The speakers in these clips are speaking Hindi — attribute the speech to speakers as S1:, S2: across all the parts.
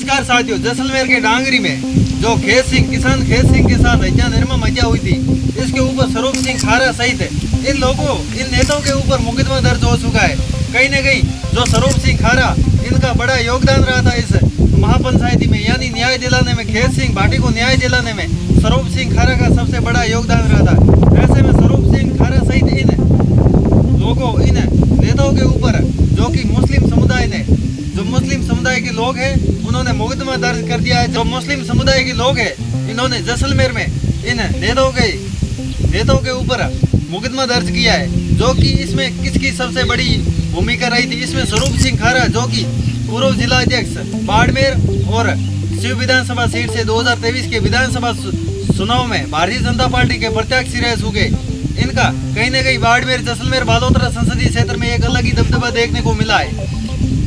S1: नमस्कार साथियों, जैसलमेर के डांगरी में जो किसान खेत सिंह के साथ हत्या निर्मम हत्या हुई थी, इसके ऊपर स्वरूप सिंह खारा सहित इन नेताओं के ऊपर मुकदमा दर्ज हो चुका है। कहीं न कहीं जो स्वरूप सिंह खारा, इनका बड़ा योगदान रहा था इस महापंचायती में, यानी न्याय दिलाने में, खेत सिंह भाटी को न्याय दिलाने में स्वरूप सिंह खारा का सबसे बड़ा योगदान रहा था। ऐसे में स्वरूप सिंह खारा सहित इन नेताओं के ऊपर जो कि मुस्लिम समुदाय के लोग हैं, उन्होंने मुकदमा दर्ज कर दिया है। जो मुस्लिम समुदाय के लोग हैं, इन्होंने जैसलमेर में इन नेताओं के ऊपर मुकदमा दर्ज किया है। जो कि इसमें किसकी सबसे बड़ी भूमिका रही थी? इसमें स्वरूप सिंह खारा, जो कि पूर्व जिला अध्यक्ष बाड़मेर और शिव विधानसभा सीट से 2023 के विधानसभा चुनाव में भारतीय जनता पार्टी के प्रत्याशी रह चुके, इनका कहीं न कहीं बाड़मेर, जैसलमेर, बालोतरा संसदीय क्षेत्र में एक अलग ही दबदबा देखने को मिला है।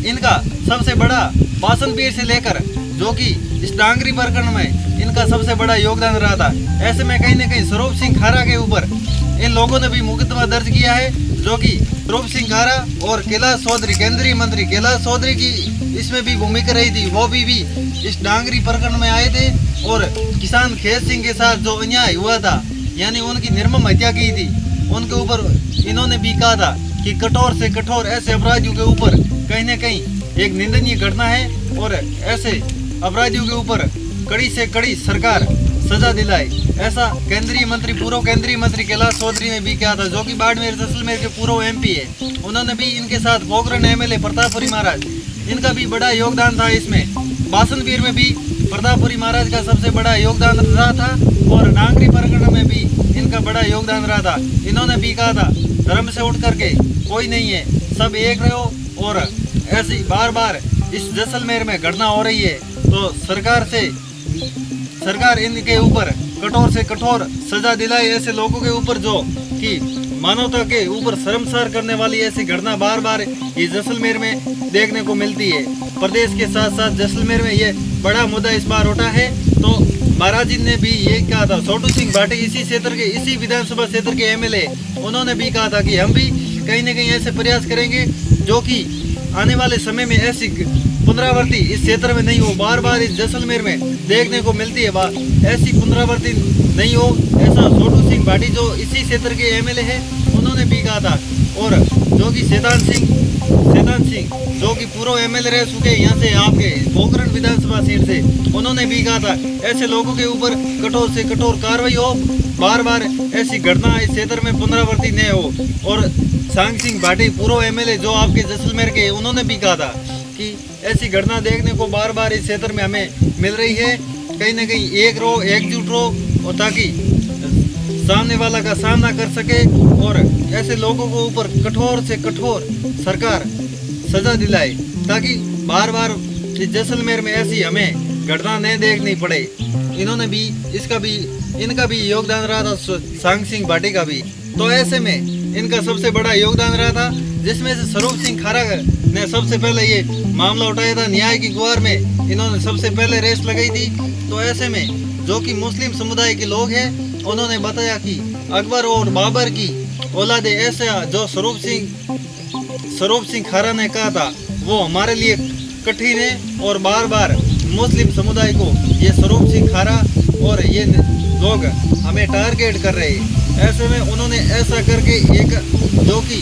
S1: इनका सबसे बड़ा बासन पीर से लेकर जो कि इस डांगरी प्रकरण में इनका सबसे बड़ा योगदान रहा था। ऐसे में कहीं न कहीं स्वरूप सिंह खारा के ऊपर इन लोगों ने भी मुकदमा दर्ज किया है। जो कि स्वरूप सिंह खारा और कैलाश चौधरी, केंद्रीय मंत्री कैलाश चौधरी की इसमें भी भूमिका रही थी। वो भी इस डांगरी प्रकरण में आए थे और किसान खेत सिंह के साथ जो अन्याय हुआ था, यानी उनकी निर्मम हत्या की थी, उनके ऊपर इन्होंने भी कहा था कि कठोर से कठोर ऐसे अपराधियों के ऊपर कहीं न कहीं एक निंदनीय घटना है और ऐसे अपराधियों के ऊपर कड़ी से कड़ी सरकार सजा दिलाए। ऐसा पूर्व केंद्रीय मंत्री कैलाश चौधरी ने भी कहा था, जो कि बाड़मेर जैसलमेर के पूर्व MP है। उन्होंने भी इनके साथ पोखरण MLA प्रतापपुरी महाराज, इनका भी बड़ा योगदान था। इसमें बासनपीर में भी प्रतापपुरी महाराज का सबसे बड़ा योगदान रहा था और डांगरी प्रकरण में भी इनका बड़ा योगदान रहा था। इन्होंने भी कहा था, धर्म से उठ करके कोई नहीं है, सब एक रहो। और ऐसी बार बार इस जैसलमेर में घटना हो रही है, तो सरकार इनके ऊपर कठोर से कठोर सजा दिलाए। ऐसे लोगों के ऊपर जो कि मानवता के ऊपर शर्मसार करने वाली ऐसी घटना बार बार ये जैसलमेर में देखने को मिलती है। प्रदेश के साथ साथ जैसलमेर में ये बड़ा मुद्दा इस बार उठा है। तो महाराज जी ने भी ये कहा था, छोटू सिंह भाटी इसी विधानसभा क्षेत्र के MLA, उन्होंने भी कहा था कि हम भी कहीं न कहीं ऐसे प्रयास करेंगे जो कि आने वाले समय में ऐसी पुनरावृत्ति इस क्षेत्र में नहीं हो। बार बार इस जैसलमेर में देखने को मिलती है, ऐसी पुनरावृत्ति नहीं हो। ऐसा छोटू सिंह भाटी जो इसी क्षेत्र के MLA है, उन्होंने भी कहा था। और जो कि शैतान सिंह जो कि पूर्व MLA रह चुके यहाँ से आपके पोखरण विधानसभा सीट से, उन्होंने भी कहा था ऐसे लोगों के ऊपर कठोर से कठोर कार्रवाई हो, बार बार ऐसी घटना इस क्षेत्र में पुनरावृत्ति न हो। और सांग सिंह भाटी पूर्व MLA जो आपके जैसलमेर के, उन्होंने भी कहा था कि ऐसी घटना देखने को बार बार इस क्षेत्र में हमें मिल रही है। कहीं न कहीं एकजुट रहो और ताकि सामने वाला का सामना कर सके और ऐसे लोगों को ऊपर कठोर से कठोर सरकार सजा दिलाए, ताकि बार बार इस जैसलमेर में ऐसी हमें घटना नहीं देखनी पड़े। इनका भी योगदान रहा था, सांग सिंह भाटी का भी। तो ऐसे में इनका सबसे बड़ा योगदान रहा था, जिसमें से स्वरूप सिंह खारा ने सबसे पहले ये मामला उठाया था। न्याय की गुहार में इन्होंने सबसे पहले रेस लगाई थी। तो ऐसे में जो कि मुस्लिम समुदाय के लोग हैं, उन्होंने बताया कि अकबर और बाबर की औलादे ऐसा जो स्वरूप सिंह खारा ने कहा था, वो हमारे लिए कठिन है और बार बार मुस्लिम समुदाय को ये स्वरूप सिंह खारा और ये लोग हमें टारगेट कर रहे हैं। ऐसे में उन्होंने ऐसा करके एक जो कि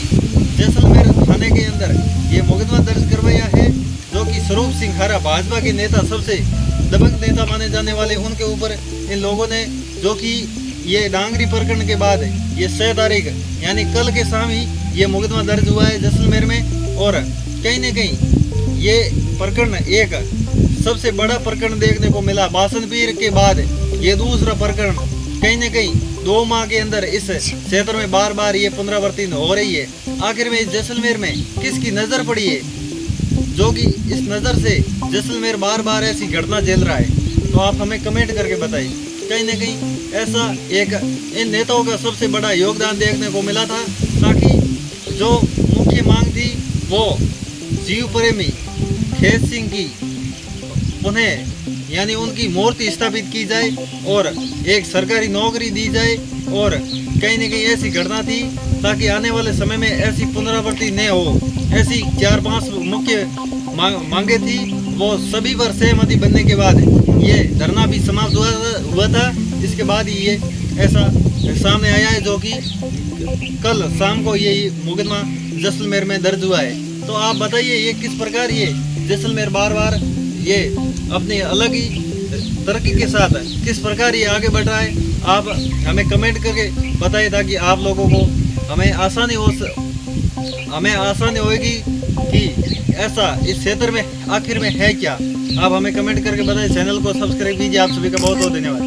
S1: जैसलमेर थाने के अंदर ये मुकदमा दर्ज करवाया है, जो कि स्वरूप सिंह खारा भाजपा के नेता, सबसे दबंग नेता माने जाने वाले, उनके ऊपर इन लोगों ने, जो कि ये डांगरी प्रकरण के बाद ये 6 तारीख यानी कल के शाम ही ये मुकदमा दर्ज हुआ है जैसलमेर में। और कहीं न कहीं ये प्रकरण एक सबसे बड़ा प्रकरण देखने को मिला। बासनपीर के बाद ये दूसरा प्रकरण कहीं न कहीं 2 माह के अंदर इस क्षेत्र में बार बार ये पुनरावृत्ति हो रही है। आखिर में इस जैसलमेर में किसकी नज़र पड़ी है, जो कि इस नज़र से जैसलमेर बार बार ऐसी घटना झेल रहा है? तो आप हमें कमेंट करके बताइए। कहीं न कहीं ऐसा एक इन नेताओं का सबसे बड़ा योगदान देखने को मिला था, ताकि जो मुख्य मांग थी वो जीव प्रेमी खेत सिंह की उन्हें यानी उनकी मूर्ति स्थापित की जाए और एक सरकारी नौकरी दी जाए। और कहीं न कहीं ऐसी घटना थी ताकि आने वाले समय में ऐसी पुनरावृत्ति न हो। ऐसी 4-5 मुख्य मांगे थी वो सभी पर सहमति बनने के बाद ये धरना भी समाप्त हुआ था। इसके बाद ही ये ऐसा सामने आया है, जो कि कल शाम को ये मुकदमा जैसलमेर में दर्ज हुआ है। तो आप बताइए ये किस प्रकार ये जैसलमेर बार बार ये अपने अलग ही तरक्की के साथ किस प्रकार ये आगे बढ़ रहा है, आप हमें कमेंट करके बताइए, ताकि आप लोगों को हमें आसानी होगी कि ऐसा इस क्षेत्र में आखिर में है क्या। आप हमें कमेंट करके बताइए। चैनल को सब्सक्राइब कीजिए। आप सभी का बहुत बहुत धन्यवाद।